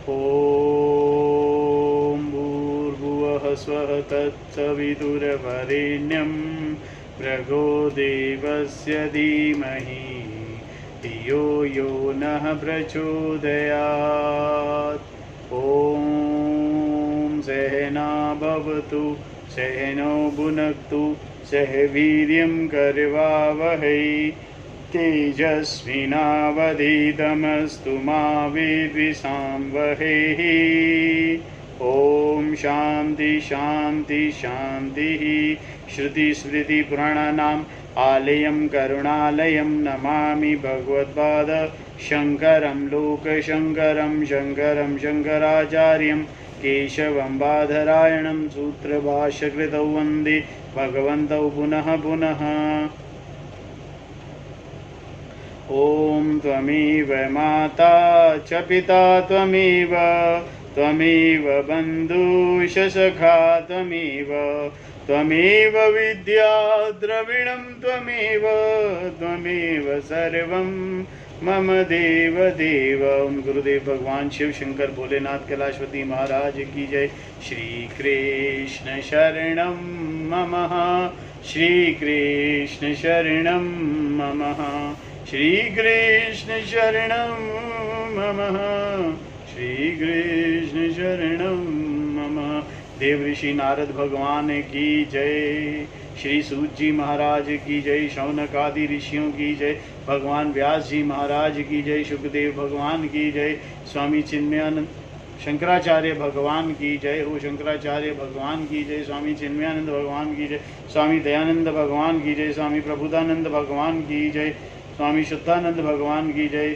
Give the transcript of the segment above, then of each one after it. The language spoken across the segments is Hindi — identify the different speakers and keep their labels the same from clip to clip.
Speaker 1: ॐ भूर्भुवः स्वः तत्सवितुर्वरेण्यं भर्गो देवस्य धीमहि धियो यो नः प्रचोदयात्। ॐ सहना भवतु सहनौ भुनक्तु सह वीर्यं करवावहै तेजस्विनावधीतमस्तु मा विद्विषावहै। ॐ शान्ति शान्ति शान्तिः। श्रुतिस्मृतिपुराणानाम् आलयं करुणालयं नमामि भगवत्पाद शङ्करं लोकशङ्करं शङ्करं शङ्कराचार्यं केशवं बादरायणं सूत्रभाष्यकृतौ वन्दे भगवन्तौ पुनः पुनः। ॐ त्वमेव माता च पिता त्वमेव त्वमेव बन्धुश्च सखा त्वमेव विद्या द्रविणं त्वमेव सर्वं मम देव देव। ओम गुरुदेव भगवान शिव शंकर भोलेनाथ कैलाशपति महाराज की जय। श्री कृष्ण शरणं ममः श्री कृष्ण शरणं ममः श्री कृष्ण शरणं ममः श्री कृष्ण शरणं ममः। देव ऋषि नारद भगवान की जय। श्री सूत जी महाराज की जय। शौनक आदि ऋषियों की जय। भगवान व्यास जी महाराज की जय। सुखदेव भगवान की जय। स्वामी चिन्मयानंद शंकराचार्य भगवान की जय हो। शंकराचार्य भगवान की जय। स्वामी चिन्मयानंद भगवान की जय। स्वामी दयानंद भगवान की जय। स्वामी प्रभुदानंद भगवान की जय। स्वामी शुद्धानंद भगवान की जय।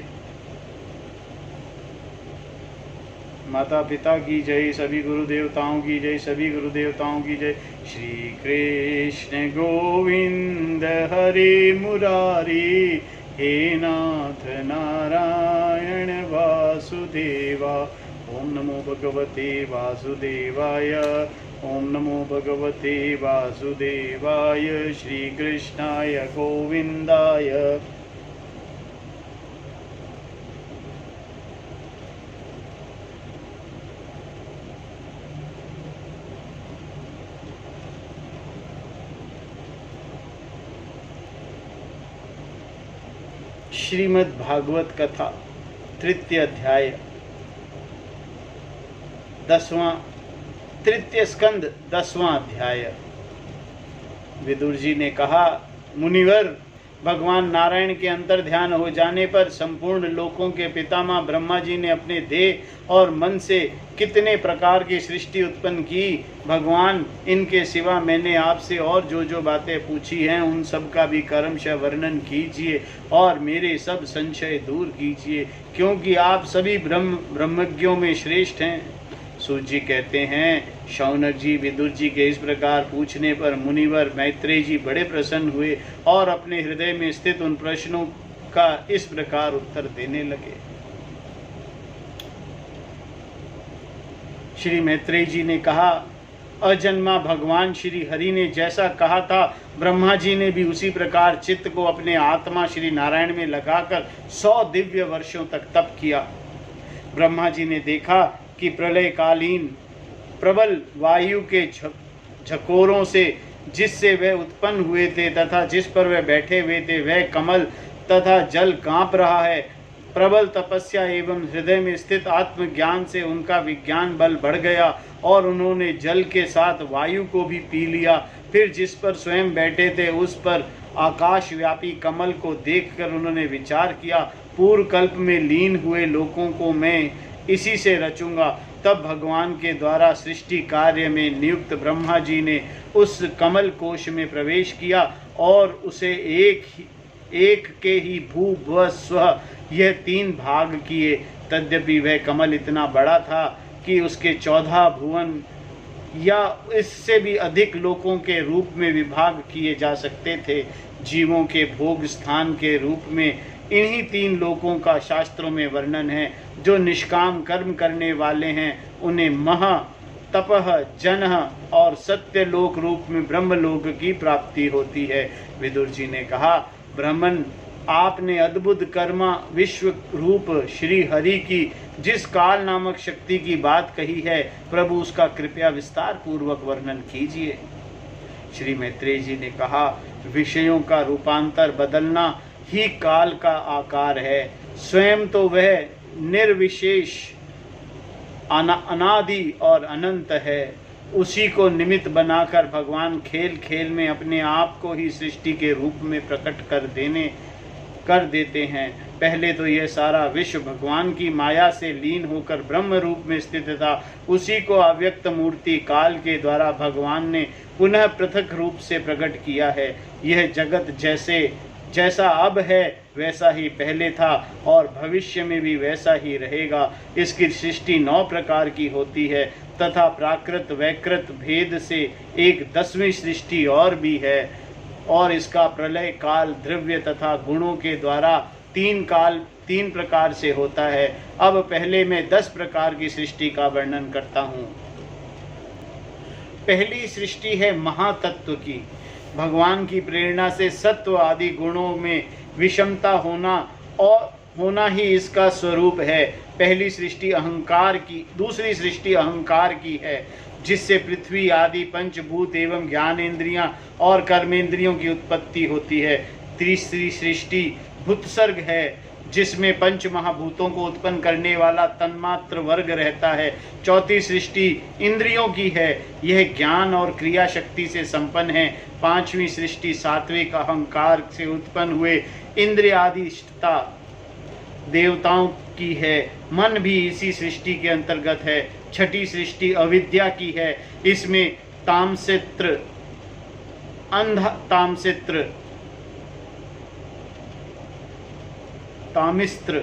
Speaker 1: माता पिता की जय। सभी गुरु देवताओं की जय। सभी गुरु देवताओं की जय। श्री कृष्ण गोविंद हरे मुरारी हे नाथ नारायण वासुदेवा। ओम नमो भगवते वासुदेवाय। ओम नमो भगवते वासुदेवाय। श्री कृष्णाय गोविंदाय। श्रीमद् भागवत कथा तृतीय अध्याय 10वां तृतीय स्कंद 10वां अध्याय। विदुर जी ने कहा, मुनिवर, भगवान नारायण के अंतर ध्यान हो जाने पर संपूर्ण लोकों के पितामह ब्रह्मा जी ने अपने देह और मन से कितने प्रकार की सृष्टि उत्पन्न की। भगवान, इनके सिवा मैंने आपसे और जो बातें पूछी हैं उन सब का भी क्रमशः वर्णन कीजिए और मेरे सब संशय दूर कीजिए, क्योंकि आप सभी ब्रह्मज्ञों में श्रेष्ठ हैं। सूत जी कहते हैं, शौनक जी विदुर जी के इस प्रकार पूछने पर मुनिवर मैत्रेय जी बड़े प्रसन्न हुए और अपने हृदय में स्थित उन प्रश्नों का इस प्रकार उत्तर देने लगे। श्री मैत्रेय जी ने कहा, अजन्मा भगवान श्री हरि ने जैसा कहा था, ब्रह्मा जी ने भी उसी प्रकार चित्त को अपने आत्मा श्री नारायण में लगाकर 100 दिव्य वर्षों तक तप किया। ब्रह्मा जी ने देखा कि प्रलयकालीन प्रबल वायु के झकोरों से जिससे वे उत्पन्न हुए थे तथा जिस पर वे बैठे हुए थे वह कमल तथा जल कांप रहा है। प्रबल तपस्या एवं हृदय में स्थित आत्मज्ञान से उनका विज्ञान बल बढ़ गया और उन्होंने जल के साथ वायु को भी पी लिया। फिर जिस पर स्वयं बैठे थे उस पर आकाश व्यापी कमल को देखकर उन्होंने विचार किया, पूर्व कल्प में लीन हुए लोगों को मैं इसी से रचूंगा। तब भगवान के द्वारा सृष्टि कार्य में नियुक्त ब्रह्मा जी ने उस कमल कोश में प्रवेश किया और उसे एक के ही भू व स्व यह 3 भाग किए। तद्यपि वह कमल इतना बड़ा था कि उसके 14 भुवन या इससे भी अधिक लोकों के रूप में विभाग किए जा सकते थे। जीवों के भोग स्थान के रूप में इन्हीं 3 लोकों का शास्त्रों में वर्णन है। जो निष्काम कर्म करने वाले हैं उन्हें महा तपह जनः और सत्य लोक रूप में ब्रह्मलोक की प्राप्ति होती है। विदुर जी ने कहा, ब्राह्मण, आपने अद्भुत कर्मा विश्व रूप श्री हरि की जिस काल नामक शक्ति की बात कही है, प्रभु उसका कृपया विस्तार पूर्वक वर्णन कीजिए। श्री मैत्रेय जी ने कहा, विषयों का रूपांतर बदलना ही काल का आकार है। स्वयं तो वह निर्विशेष अनादि और अनंत है। उसी को निमित्त बनाकर भगवान खेल खेल में अपने आप को ही सृष्टि के रूप में प्रकट कर देते हैं। पहले तो यह सारा विश्व भगवान की माया से लीन होकर ब्रह्म रूप में स्थित था। उसी को अव्यक्त मूर्ति काल के द्वारा भगवान ने पुनः पृथक रूप से प्रकट किया है। यह जगत जैसा अब है वैसा ही पहले था और भविष्य में भी वैसा ही रहेगा। इसकी सृष्टि 9 प्रकार की होती है तथा प्राकृत वैकृत भेद से एक 10वीं सृष्टि और भी है, और इसका प्रलय काल द्रव्य तथा गुणों के द्वारा 3 प्रकार से होता है। अब पहले मैं 10 प्रकार की सृष्टि का वर्णन करता हूँ। पहली सृष्टि है महातत्व की। भगवान की प्रेरणा से सत्व आदि गुणों में विषमता होना ही इसका स्वरूप है। पहली सृष्टि अहंकार की, दूसरी सृष्टि अहंकार की है, जिससे पृथ्वी आदि पंचभूत एवं ज्ञानेंद्रियां और कर्मेंद्रियों की उत्पत्ति होती है। तीसरी सृष्टि भूतसर्ग है, जिसमें पंच महाभूतों को उत्पन्न करने वाला तन्मात्र वर्ग रहता है। चौथी सृष्टि इंद्रियों की है, यह ज्ञान और क्रिया शक्ति से संपन्न है। पांचवी सृष्टि सात्विक अहंकार से उत्पन्न हुए इंद्रियाधिष्ठता देवताओं की है, मन भी इसी सृष्टि के अंतर्गत है। छठी सृष्टि अविद्या की है, इसमें तामसित्र, तामिस्त्र,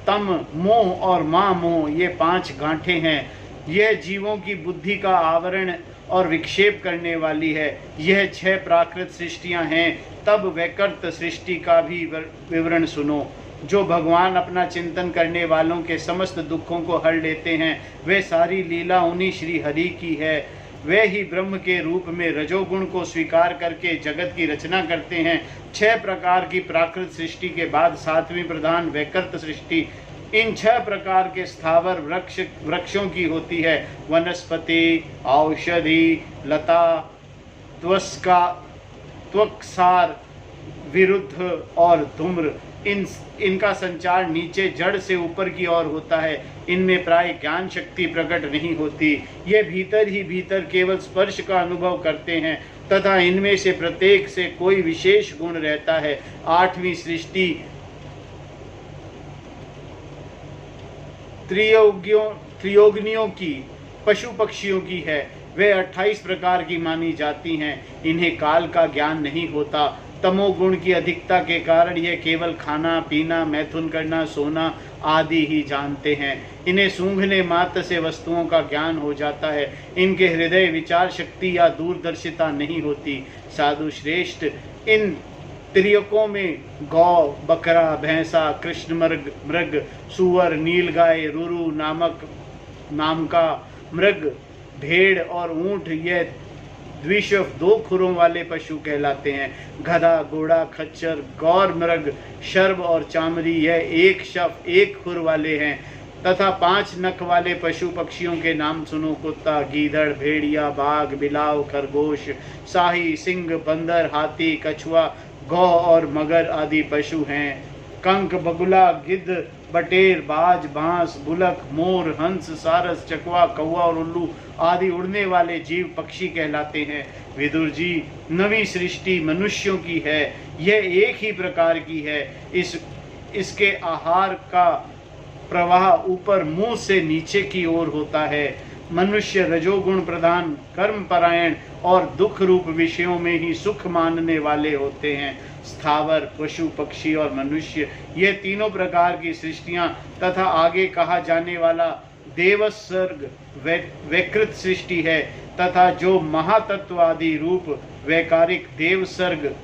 Speaker 1: तम मोह और मा मोह, ये 5 गांठें हैं। यह जीवों की बुद्धि का आवरण और विक्षेप करने वाली है। यह 6 प्राकृत सृष्टियां हैं। तब वैकृत सृष्टि का भी विवरण सुनो। जो भगवान अपना चिंतन करने वालों के समस्त दुखों को हर लेते हैं, वे सारी लीला उन्हीं श्री हरि की है। वे ही ब्रह्म के रूप में रजोगुण को स्वीकार करके जगत की रचना करते हैं। 6 प्रकार की प्राकृत सृष्टि के बाद 7वीं प्रधान वैकृत सृष्टि इन 6 प्रकार के स्थावर वृक्षों की होती है। वनस्पति, औषधि, लता, त्वक्सार, विरुद्ध और धूम्र, इनका संचार नीचे जड़ से ऊपर की ओर होता है। इनमें प्राय ज्ञान शक्ति प्रकट नहीं होती। ये भीतर ही भीतर केवल स्पर्श का अनुभव करते हैं तथा इनमें से प्रत्येक से कोई विशेष गुण रहता है। 8वीं सृष्टि त्रियोगिनियों की, पशु पक्षियों की है। वे 28 प्रकार की मानी जाती हैं। इन्हें काल का ज्ञान नहीं होता। तमोगुण की अधिकता के कारण ये केवल खाना पीना, मैथुन करना, सोना आदि ही जानते हैं। इन्हें सूंघने मात्र से वस्तुओं का ज्ञान हो जाता है। इनके हृदय विचार शक्ति या दूरदर्शिता नहीं होती। साधु श्रेष्ठ, इन त्रियकों में गौ, बकरा, भैंसा, कृष्ण मृग, सुअर, नीलगाय, रुरु नाम का मृग, भेड़ और ऊंट, यह द्विशव 2 खुरों वाले पशु कहलाते हैं। गधा, घोड़ा, खच्चर, गौर मृग, शर्व और चामरी, यह 1 शव 1 खुर वाले हैं। तथा 5 नख वाले पशु पक्षियों के नाम सुनो। कुत्ता, गीदड़, भेड़िया, बाघ, बिलाव, खरगोश, शाही, सिंह, बंदर, हाथी, कछुआ, गौ और मगर आदि पशु हैं। कंक, बगुला, गिद्ध, बटेर, बाज, बांस, बुलक, मोर, हंस, सारस, चकवा, कौवा और उल्लू आदि उड़ने वाले जीव पक्षी कहलाते हैं। विदुर जी, 9वीं सृष्टि मनुष्यों की है। यह एक ही प्रकार की है। इसके आहार का प्रवाह ऊपर मुंह से नीचे की ओर होता है। मनुष्य रजोगुण प्रधान, कर्म परायण और दुख रूप विषयों में ही सुख मानने वाले होते हैं। स्थावर, पशु, पक्षी और मनुष्य, ये तीनों प्रकार की सृष्टियां तथा आगे कहा जाने वाला देवसर्ग वैकृत सृष्टि है तथा जो महातत्वादि रूप वैकारिक देवसर्ग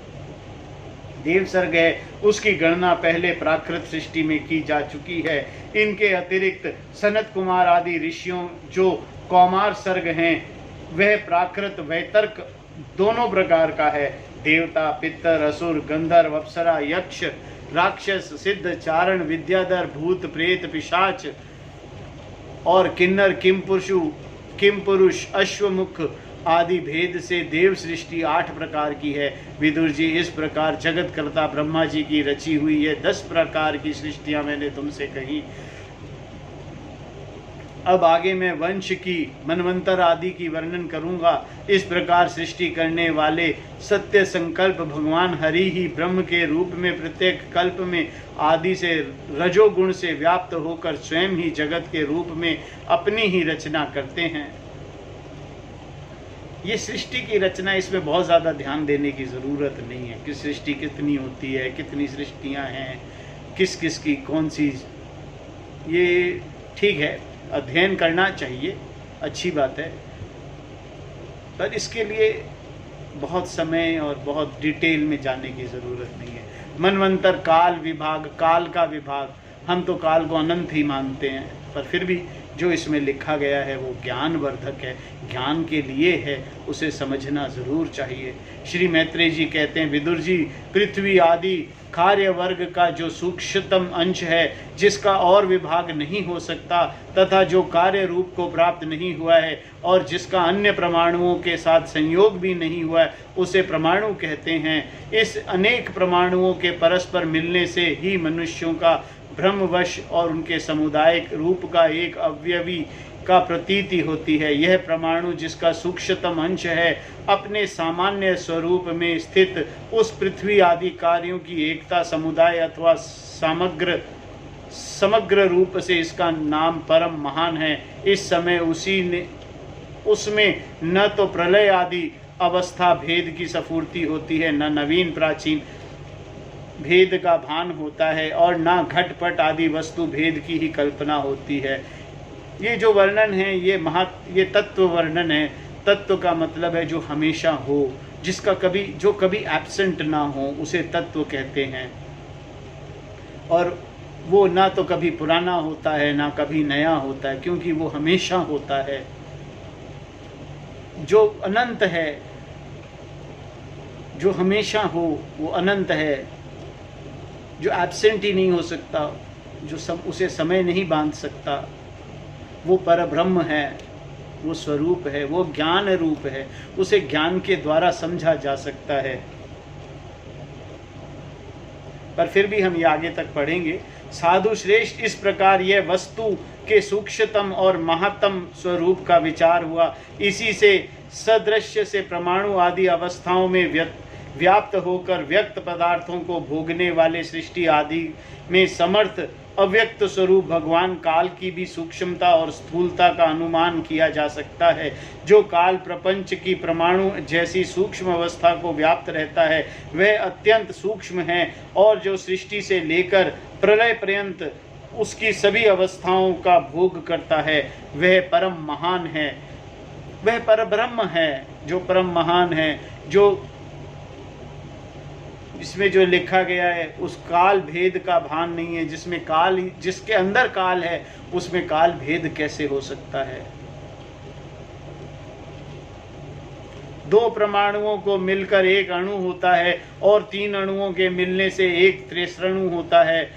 Speaker 1: है, उसकी गणना पहले प्राकृत सृष्टि में की जा चुकी है। इनके अतिरिक्त सनत कुमार आदि ऋषियों जो कौमार सर्ग हैं, वह प्राकृत वैतर्क दोनों प्रकार का है। देवता, पितर, असुर, गंधर्व, अप्सरा, यक्ष राक्षस, सिद्ध, चारण, विद्याधर, भूत, प्रेत, पिशाच और किन्नर, किम पुरुष, अश्वमुख आदि भेद से देव सृष्टि 8 प्रकार की है। विदुर जी, इस प्रकार जगत कर्ता ब्रह्मा जी की रची हुई ये 10 प्रकार की सृष्टियां मैंने तुमसे कही। अब आगे मैं वंश की, मनवंतर आदि की वर्णन करूंगा। इस प्रकार सृष्टि करने वाले सत्य संकल्प भगवान हरि ही ब्रह्म के रूप में प्रत्येक कल्प में आदि से रजोगुण से व्याप्त होकर स्वयं ही जगत के रूप में अपनी ही रचना करते हैं। ये सृष्टि की रचना, इसमें बहुत ज़्यादा ध्यान देने की ज़रूरत नहीं है कि सृष्टि कितनी होती है, कितनी सृष्टियां हैं, किस किस की कौन सी, ये ठीक है, अध्ययन करना चाहिए, अच्छी बात है, पर इसके लिए बहुत समय और बहुत डिटेल में जाने की ज़रूरत नहीं है। मनवंतर, काल विभाग, काल का विभाग, हम तो काल को अनंत ही मानते हैं, पर फिर भी जो इसमें लिखा गया है वो ज्ञानवर्धक है, ज्ञान के लिए है, उसे समझना ज़रूर चाहिए। श्री मैत्रेय जी कहते हैं, विदुर जी, पृथ्वी आदि कार्य वर्ग का जो सूक्ष्मतम अंश है, जिसका और विभाग नहीं हो सकता तथा जो कार्य रूप को प्राप्त नहीं हुआ है और जिसका अन्य परमाणुओं के साथ संयोग भी नहीं हुआ है, उसे परमाणु कहते हैं। इस अनेक परमाणुओं के परस्पर मिलने से ही मनुष्यों का ब्रह्मवश और उनके सामुदायिक रूप का एक अवयवी का प्रतीति होती है। यह परमाणु, जिसका सूक्ष्मतम अंश है, अपने सामान्य स्वरूप में स्थित उस पृथ्वी आदि कार्यों की एकता, समुदाय अथवा समग्र रूप से इसका नाम परम महान है। इस समय उसमें न तो प्रलय आदि अवस्था भेद की स्फूर्ति होती है, न नवीन प्राचीन भेद का भान होता है और ना घटपट आदि वस्तु भेद की ही कल्पना होती है। ये जो वर्णन है ये तत्व वर्णन है। तत्व का मतलब है जो हमेशा हो, जिसका जो कभी एब्सेंट ना हो, उसे तत्व कहते हैं। और वो ना तो कभी पुराना होता है ना कभी नया होता है, क्योंकि वो हमेशा होता है। जो अनंत है, जो हमेशा हो, वो अनंत है। जो एब्सेंट ही नहीं हो सकता, जो उसे समय नहीं बांध सकता, वो परब्रह्म है, वो स्वरूप है, वो ज्ञान रूप है, उसे ज्ञान के द्वारा समझा जा सकता है। पर फिर भी हम ये आगे तक पढ़ेंगे। साधु श्रेष्ठ, इस प्रकार यह वस्तु के सूक्ष्मतम और महत्तम स्वरूप का विचार हुआ। इसी से सदृश्य से परमाणु आदि अवस्थाओं में व्याप्त होकर व्यक्त पदार्थों को भोगने वाले सृष्टि आदि में समर्थ अव्यक्त स्वरूप भगवान काल की भी सूक्ष्मता और स्थूलता का अनुमान किया जा सकता है। जो काल प्रपंच की परमाणु जैसी सूक्ष्म अवस्था को व्याप्त रहता है, वह अत्यंत सूक्ष्म है, और जो सृष्टि से लेकर प्रलय पर्यंत उसकी सभी अवस्थाओं का भोग करता है, वह परम महान है, वह परब्रह्म है, जो परम महान है। जो इसमें जो लिखा गया है उस काल भेद का भान नहीं है। जिसके अंदर काल है, उसमें काल भेद कैसे हो सकता है? 2 परमाणुओं को मिलकर एक अणु होता है और 3 अणुओं के मिलने से एक त्रिसरणु होता है।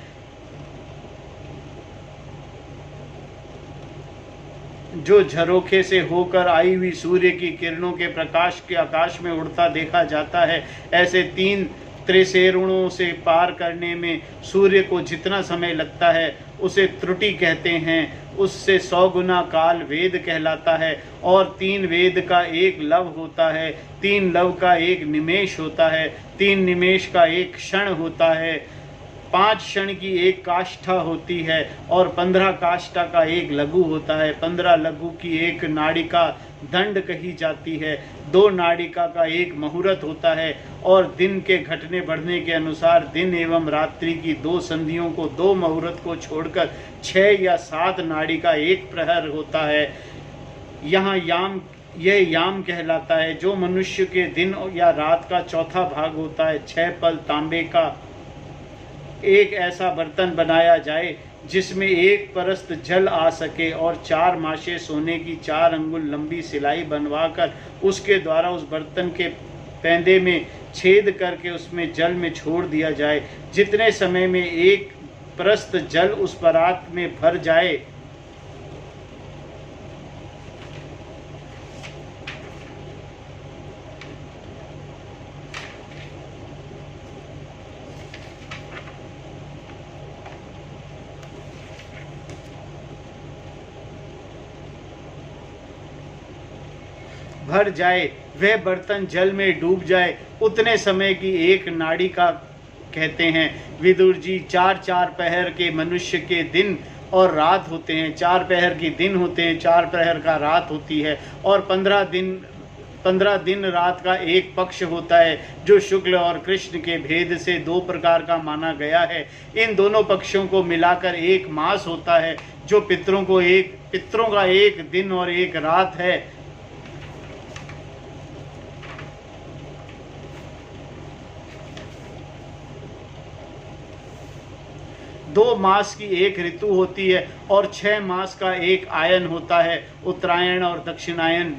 Speaker 1: जो झरोखे से होकर आई हुई सूर्य की किरणों के प्रकाश के आकाश में उड़ता देखा जाता है, ऐसे 3 त्रिसेरुणों से पार करने में सूर्य को जितना समय लगता है उसे त्रुटि कहते हैं। उससे 100 गुना काल वेद कहलाता है। और 3 वेद का एक लव होता है, 3 लव का एक निमेष होता है, 3 निमेष का एक क्षण होता है, 5 क्षण की एक काष्ठा होती है और 15 काष्ठा का एक लघु होता है, 15 लघु की एक नाड़िका दंड कही जाती है, 2 नाड़िका का एक मुहूर्त होता है, और दिन के घटने बढ़ने के अनुसार दिन एवं रात्रि की 2 संधियों को, 2 मुहूर्त को छोड़कर 6 या 7 नाड़िका एक प्रहर होता है। यहाँ यह याम कहलाता है। जो मनुष्य के दिन या रात का चौथा भाग होता है। 6 पल तांबे का एक ऐसा बर्तन बनाया जाए जिसमें 1 परस्त जल आ सके, और 4 माशे सोने की 4 अंगुल लंबी सिलाई बनवाकर उसके द्वारा उस बर्तन के पैंदे में छेद करके उसमें जल में छोड़ दिया जाए। जितने समय में एक प्रस्त जल उस परात में भर जाए, वह बर्तन जल में डूब जाए, उतने समय की एक नाड़ी का कहते हैं। विदुर जी, 4-4 पहर के मनुष्य के दिन और रात होते हैं, 4 पहर की दिन होते हैं, 4 पहर का रात होती है, और 15 दिन रात का एक पक्ष होता है, जो शुक्ल और कृष्ण के भेद से 2 प्रकार का माना गया है। इन दोनों पक्षों को मिलाकर एक मास होता है, जो पितरों का एक दिन और एक रात है। 2 मास की एक ऋतु होती है और 6 मास का एक आयन होता है, उत्तरायण और दक्षिणायन।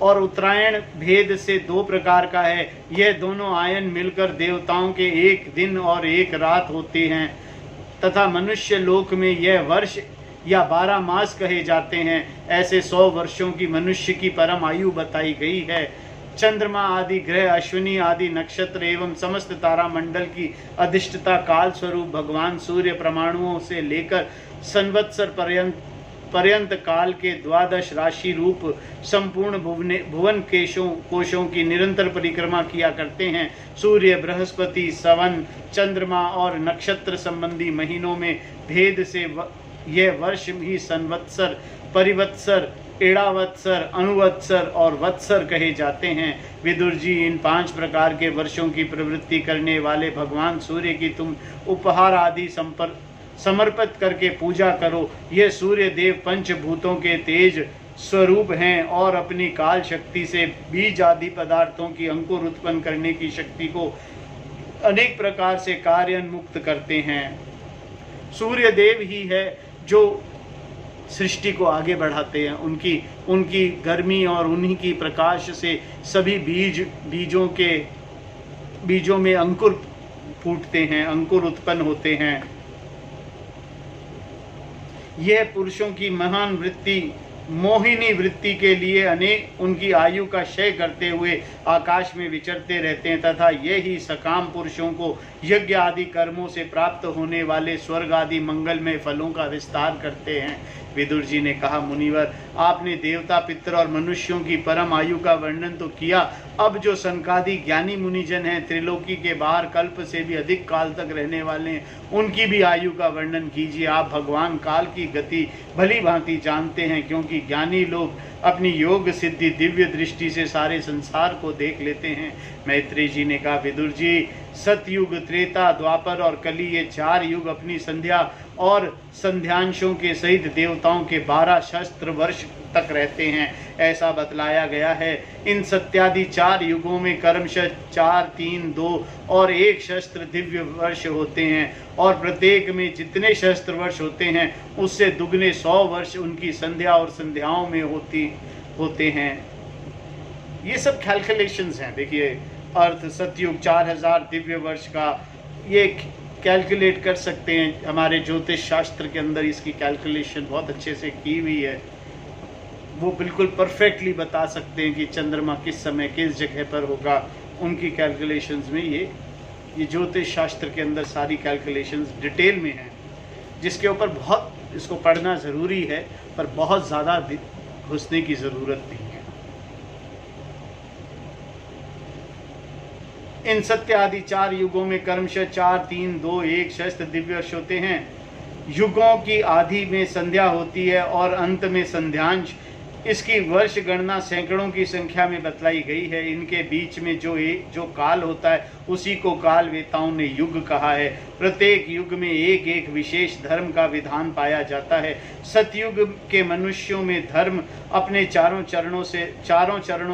Speaker 1: और उत्तरायण भेद से 2 प्रकार का है। यह दोनों आयन मिलकर देवताओं के एक दिन और एक रात होते हैं, तथा मनुष्य लोक में यह वर्ष या 12 मास कहे जाते हैं। ऐसे 100 वर्षों की मनुष्य की परम आयु बताई गई है। चंद्रमा आदि ग्रह, अश्विनी आदि नक्षत्र एवं समस्त तारा मंडल की अधिष्ठता काल स्वरूप भगवान सूर्य परमाणुओं से लेकर संवत्सर पर्यंत काल के 12 राशि रूप संपूर्ण भुवन कोशों की निरंतर परिक्रमा किया करते हैं। सूर्य, बृहस्पति, सवन, चंद्रमा और नक्षत्र संबंधी महीनों में भेद से यह वर्ष भी संवत्सर, परिवत्सर, एड़ावत्सर, अनुवत्सर और वत्सर कहे जाते हैं। विदुर जी, इन 5 प्रकार के वर्षों की प्रवृत्ति करने वाले भगवान सूर्य की तुम उपहार आदि समर्पित करके पूजा करो। ये सूर्य देव पंचभूतों के तेज स्वरूप हैं और अपनी काल शक्ति से बीज आदि पदार्थों की अंकुर उत्पन्न करने की शक्ति को अनेक प्रकार से कार्यान्मुक्त करते हैं। सूर्य देव ही है जो सृष्टि को आगे बढ़ाते हैं। उनकी गर्मी और उन्हीं की प्रकाश से सभी बीजों में अंकुर फूटते हैं, अंकुर उत्पन्न होते हैं। यह पुरुषों की महान वृत्ति, मोहिनी वृत्ति के लिए अनेक उनकी आयु का क्षय करते हुए आकाश में विचरते रहते हैं, तथा ये ही सकाम पुरुषों को यज्ञ आदि कर्मों से प्राप्त होने वाले स्वर्ग आदि मंगलमय फलों का विस्तार करते हैं। विदुर जी ने कहा, मुनिवर, आपने देवता, पितर और मनुष्यों की परम आयु का वर्णन तो किया, अब जो सनकादि ज्ञानी मुनिजन हैं, त्रिलोकी के बाहर कल्प से भी अधिक काल तक रहने वाले हैं, उनकी भी आयु का वर्णन कीजिए। आप भगवान काल की गति भली भांति जानते हैं, क्योंकि ज्ञानी लोग अपनी योग सिद्धि दिव्य दृष्टि से सारे संसार को देख लेते हैं। मैत्रेय जी ने कहा, विदुर जी, सतयुग, त्रेता, द्वापर और कली, ये 4 युग अपनी संध्या और संध्यांशों के सहित देवताओं के 12 सहस्त्र वर्ष तक रहते हैं, ऐसा बतलाया गया है। इन सत्यादि 4 युगों में कर्मशः 4, 3, 2 और 1 सहस्त्र दिव्य वर्ष होते हैं, और प्रत्येक में जितने सहस्त्र वर्ष होते हैं उससे दुगने 100 वर्ष उनकी संध्या और संध्याओं में होते हैं। ये सब कैलकुलेशंस हैं। देखिए, अर्थ सतयुग 4000 दिव्य वर्ष का ये कैलकुलेट कर सकते हैं। हमारे ज्योतिष शास्त्र के अंदर इसकी कैलकुलेशन बहुत अच्छे से की हुई है। वो बिल्कुल परफेक्टली बता सकते हैं कि चंद्रमा किस समय किस जगह पर होगा। उनकी कैलकुलेशंस में ये ज्योतिष शास्त्र के अंदर सारी कैलकुलेशंस डिटेल में हैं, जिसके ऊपर बहुत इसको पढ़ना ज़रूरी है, पर बहुत ज़्यादा घुसने की ज़रूरत नहीं है। इन सत्य आदि 4 युगों में कर्मशः 4, 3, 2, 1 सहस्त्र दिव्य वर्ष होते हैं। युगों की आदि में संध्या होती है और अंत में संध्यांश। इसकी वर्ष गणना सैकड़ों की संख्या में बतलाई गई है। इनके बीच में जो काल होता है उसी को काल वेताओं ने युग कहा है। प्रत्येक युग में एक एक विशेष धर्म का विधान पाया जाता है। सतयुग के मनुष्यों में धर्म अपने चारों चरणों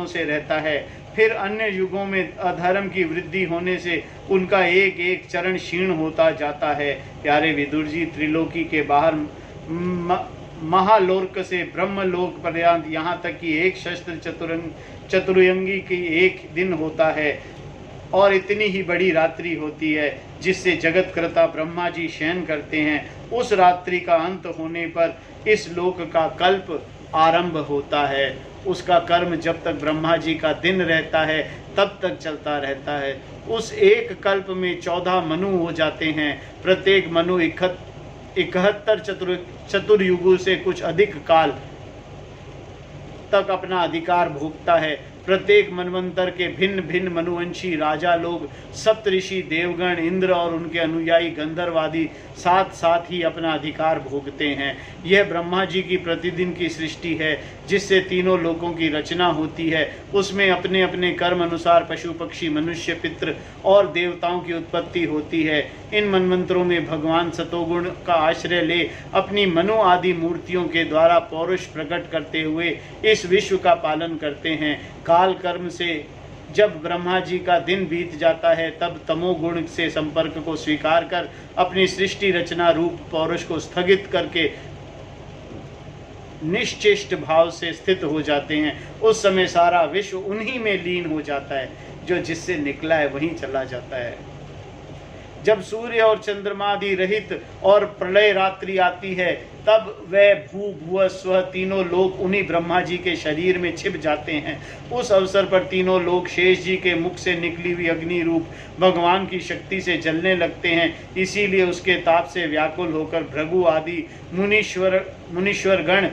Speaker 1: से रहता है। फिर अन्य युगों में अधर्म की वृद्धि होने से उनका एक एक चरण क्षीण होता जाता है। प्यारे विदुर जी, त्रिलोकी के बाहर महालोक से ब्रह्मलोक पर्यंत, यहाँ तक कि एक चतुर्युगी की एक दिन होता है और इतनी ही बड़ी रात्रि होती है जिससे जगतकर्ता ब्रह्मा जी शयन करते हैं। उस रात्रि का अंत होने पर इस लोक का कल्प आरंभ होता है। उसका कर्म जब तक ब्रह्मा जी का दिन रहता है तब तक चलता रहता है। उस एक कल्प में 14 मनु हो जाते हैं। प्रत्येक मनु 71 चतुर्युगों से कुछ अधिक काल तक अपना अधिकार भोगता है। प्रत्येक मनवंतर के भिन्न भिन्न मनुवंशी राजा लोग, सप्तऋषि, देवगण, इंद्र और उनके अनुयायी गंधर्वादी साथ साथ ही अपना अधिकार भोगते हैं। यह ब्रह्मा जी की प्रतिदिन की सृष्टि है जिससे तीनों लोकों की रचना होती है। उसमें अपने अपने कर्म अनुसार पशु पक्षी, मनुष्य, पितृ और देवताओं की उत्पत्ति होती है। इन मनवंतरों में भगवान सतोगुण का आश्रय ले अपनी मनु आदि मूर्तियों के द्वारा पौरुष प्रकट करते हुए इस विश्व का पालन करते हैं। काल कर्म से जब ब्रह्मा जी का दिन बीत जाता है तब तमोगुण से संपर्क को स्वीकार कर अपनी सृष्टि रचना रूप पौरुष को स्थगित करके निश्चेष्ट भाव से स्थित हो जाते हैं। उस समय सारा विश्व उन्हीं में लीन हो जाता है, जो जिससे निकला है वहीं चला जाता है। जब सूर्य और चंद्रमादि रहित और प्रलय रात्रि आती है तब वह भू भुव स्व तीनों लोक उन्हीं ब्रह्मा जी के शरीर में छिप जाते हैं। उस अवसर पर तीनों लोक शेष जी के मुख से निकली हुई अग्नि रूप भगवान की शक्ति से जलने लगते हैं। इसीलिए उसके ताप से व्याकुल होकर भृगु आदि मुनीश्वर गण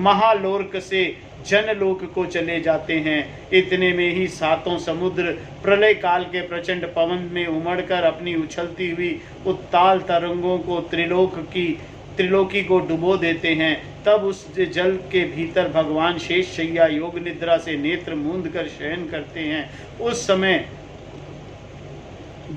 Speaker 1: महालोक से जनलोक को चले जाते हैं। इतने में ही सातों समुद्र प्रलय काल के प्रचंड पवन में उमड़कर अपनी उछलती हुई उत्ताल तरंगों को त्रिलोकी को डुबो देते हैं। तब उस जल के भीतर भगवान शेष शैया योग निद्रा से नेत्र मूंद कर शयन करते हैं। उस समय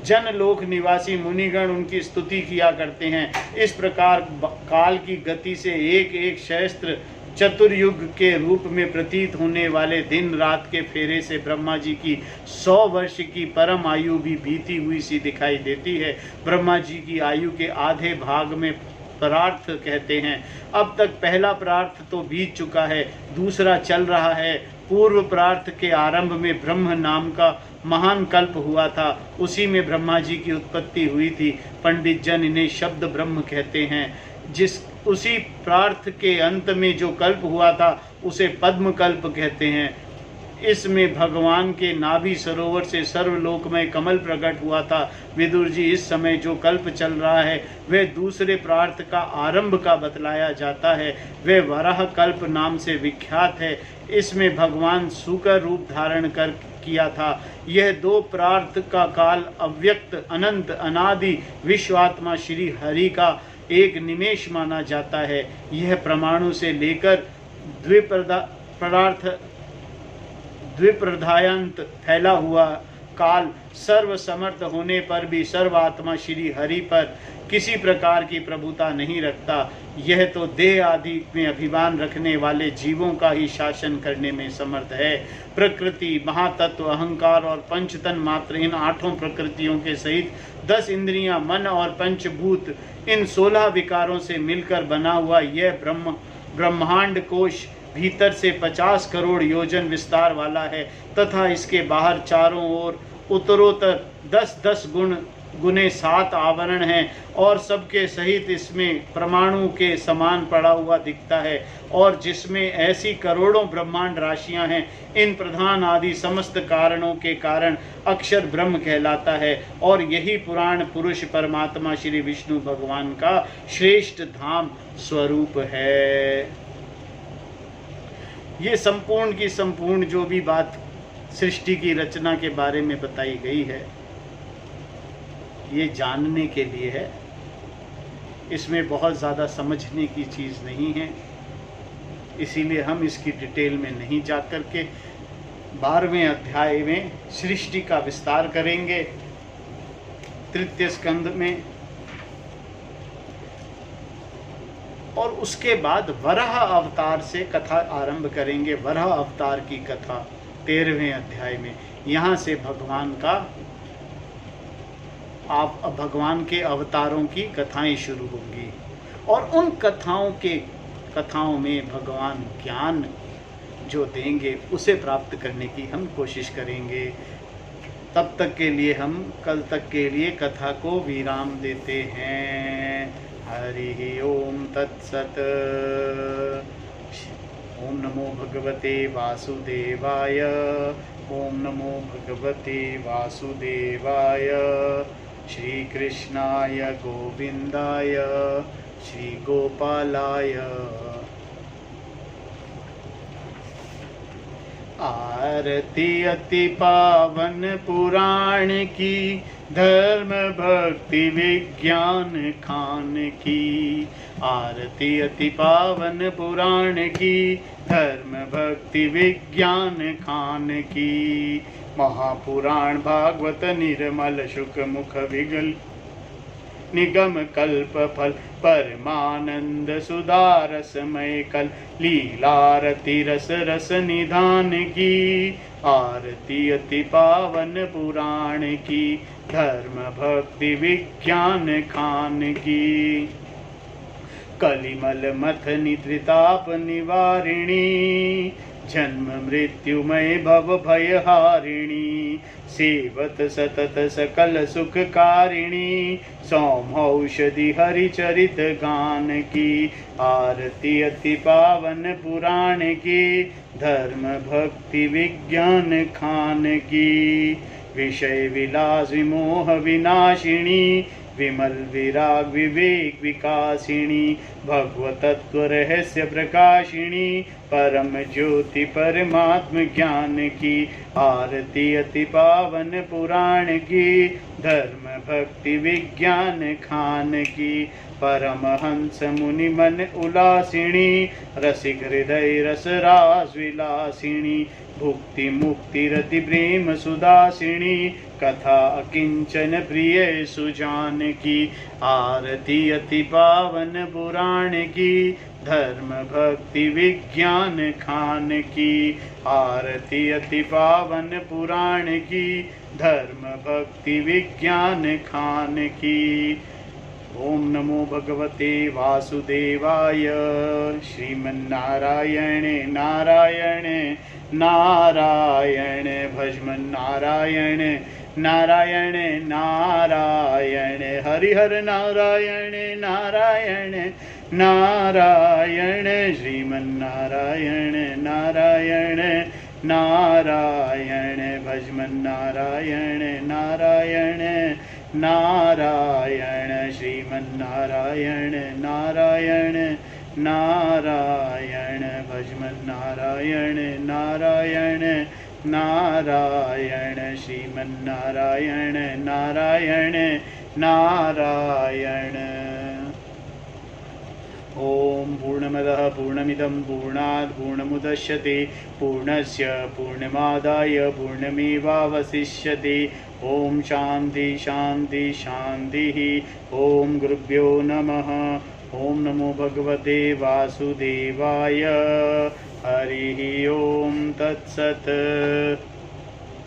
Speaker 1: जनलोक निवासी मुनिगण उनकी स्तुति किया करते हैं। इस प्रकार काल की गति से एक एक सहस्त्र चतुर्युग के रूप में प्रतीत होने वाले दिन रात के फेरे से ब्रह्मा जी की 100 वर्ष की परम आयु भी बीती हुई सी दिखाई देती है। ब्रह्मा जी की आयु के आधे भाग में प्रार्थ कहते हैं। अब तक पहला प्रार्थ तो बीत चुका है, दूसरा चल रहा है। पूर्व प्रार्थ के आरंभ में ब्रह्म नाम का महान कल्प हुआ था, उसी में ब्रह्मा जी की उत्पत्ति हुई थी। पंडित जन इन्हें शब्द ब्रह्म कहते हैं। उसी प्रार्थ के अंत में जो कल्प हुआ था उसे पद्म कल्प कहते हैं। इसमें भगवान के नाभि सरोवर से सर्वलोक में कमल प्रकट हुआ था। विदुर जी, इस समय जो कल्प चल रहा है वह दूसरे प्रार्थ का आरंभ का बतलाया जाता है। वह वराह कल्प नाम से विख्यात है। इसमें भगवान सूकर रूप धारण कर किया था। यह 2 प्रार्थ का काल अव्यक्त, अनंत, अनादि विश्वात्मा श्री हरि का एक निमेष माना जाता है। यह परमाणु से लेकर द्विप्रधायांत फैला हुआ काल सर्व समर्थ होने पर भी सर्वात्मा श्री हरि पर किसी प्रकार की प्रभुता नहीं रखता। यह तो देह आदि में अभिमान रखने वाले जीवों का ही शासन करने में समर्थ है। प्रकृति, महातत्व, अहंकार और पंचतन मात्र इन 8 प्रकृतियों के सहित 10 इंद्रियां, मन और पंचभूत इन 16 विकारों से मिलकर बना हुआ यह ब्रह्मांड कोश भीतर से 50 करोड़ योजन विस्तार वाला है तथा इसके बाहर चारों ओर उत्तरोत्तर 10-10 गुने 7 आवरण हैं और सबके सहित इसमें परमाणु के समान पड़ा हुआ दिखता है और जिसमें ऐसी करोड़ों ब्रह्मांड राशियां हैं। इन प्रधान आदि समस्त कारणों के कारण अक्षर ब्रह्म कहलाता है और यही पुराण पुरुष परमात्मा श्री विष्णु भगवान का श्रेष्ठ धाम स्वरूप है। ये संपूर्ण की संपूर्ण जो भी बात सृष्टि की रचना के बारे में बताई गई है ये जानने के लिए है। इसमें बहुत ज़्यादा समझने की चीज़ नहीं है, इसीलिए हम इसकी डिटेल में नहीं जा कर के 12वें अध्याय में सृष्टि का विस्तार करेंगे। 3 स्कंद में और उसके बाद वराह अवतार से कथा आरंभ करेंगे। वराह अवतार की कथा 13वें अध्याय में। यहाँ से भगवान के अवतारों की कथाएं शुरू होंगी और उन कथाओं में भगवान ज्ञान जो देंगे उसे प्राप्त करने की हम कोशिश करेंगे। तब तक के लिए हम कल तक के लिए कथा को विराम देते हैं। हरि ओम तत्सत। ओम नमो भगवते वासुदेवाय। ओम नमो भगवते वासुदेवाय। श्री कृष्णाय गोविंदाय श्री गोपालाय। आरती अति पावन पुराण की, धर्म भक्ति विज्ञान खान की। आरती अति पावन पुराण की, धर्म भक्ति विज्ञान खान की। महापुराण भागवत निर्मल शुक मुख विगल निगम कल्प फल परमानंद सुधारसमय कल। लीलारति रस रस निधान की। आरती अति पावन पुराण की, धर्म भक्ति विज्ञान खान की। कलिमल मथ नित्रिताप निवारिणी, जन्म मृत्युमय भव भयहारिणी। सेवत सतत सकल सुखकारिणी, सौमौषधि हरिचरित गान की। आरती अति पावन पुराण की, धर्म भक्ति विज्ञान खान की। विषय विलास विमोह विनाशिनी, विमल विराग विवेक विकासिनी। भगवतत्व रहस्य प्रकाशिनी, परम ज्योति परमात्म ज्ञान की। आरती अति पावन पुराण की, धर्म भक्ति विज्ञान खान की। परमहंस मुनि मन उल्लासिनी, रसिक हृदय रस रास विलासिनी। भुक्ति मुक्ति रति प्रेम सुदासिनी, कथा अकिंचन प्रिय सुजान की। आरती अति पावन पुराण की, धर्म भक्ति विज्ञान खान की। आरती अति पावन पुराण की, धर्म भक्ति विज्ञान खान की। ओम नमो भगवते वासुदेवाय। श्रीमन्नारायण नारायण नारायण भजमन नारायण नारायण नारायण। हरिहर नारायण नारायण नारायण। श्रीमन्नारायण नारायण नारायण भजमन नारायण नारायण नारायण। श्रीमन्नारायण नारायण नारायण भजमन नारायण नारायण नारायण। श्रीमन्नारायण नारायण नारायण। ओम पूर्णमदः पूर्णमिदं पूर्णात् पूर्णमुदच्यते, पूर्णस्य पूर्णमादाय पूर्णमेवावशिष्यते। ओम शांति शांति शांतिः। ओम गुरुभ्यो नमः। ओम नमो भगवते वासुदेवाय। हरि ओम तत्सत्।